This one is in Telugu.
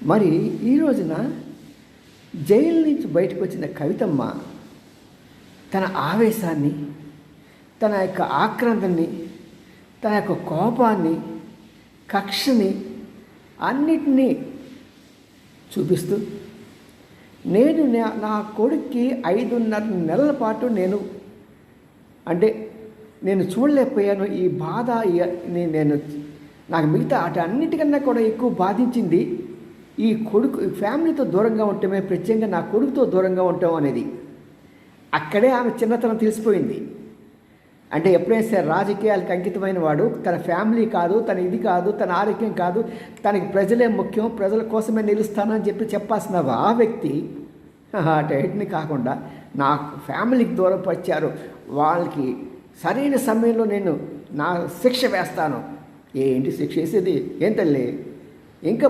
మరి ఈ రోజున జైలు నుంచి బయటకు వచ్చిన కవితమ్మ తన ఆవేశాన్ని, తన యొక్క ఆక్రందన్ని, తన యొక్క కోపాన్ని, కక్షని అన్నిటినీ చూపిస్తూ, నేను నా కొడుక్కి 5.5 నెలల పాటు నేను చూడలేకపోయాను. ఈ బాధ నేను నాకు మిగతా అన్నిటికన్నా కూడా ఎక్కువ బాధించింది ఈ కొడుకు ఫ్యామిలీతో దూరంగా ఉండటమే, ప్రత్యేకంగా నా కొడుకుతో దూరంగా ఉండటం అనేది. అక్కడే ఆమె చిన్నతనం తెలిసిపోయింది. అంటే ఎప్పుడైనా సరే రాజకీయాలకు అంకితమైన వాడు తన ఫ్యామిలీ కాదు, తన ఇది కాదు, తన ఆరోగ్యం కాదు, తనకి ప్రజలే ముఖ్యం, ప్రజల కోసమే నిలుస్తానని చెప్పాల్సిన ఆ వ్యక్తి అటన్నిటిని కాకుండా నా ఫ్యామిలీకి దూరపరిచారు, వాళ్ళకి సరైన సమయంలో నేను నా శిక్ష వేస్తాను. ఏంటి శిక్ష వేసేది? ఏం తల్లి ఇంకా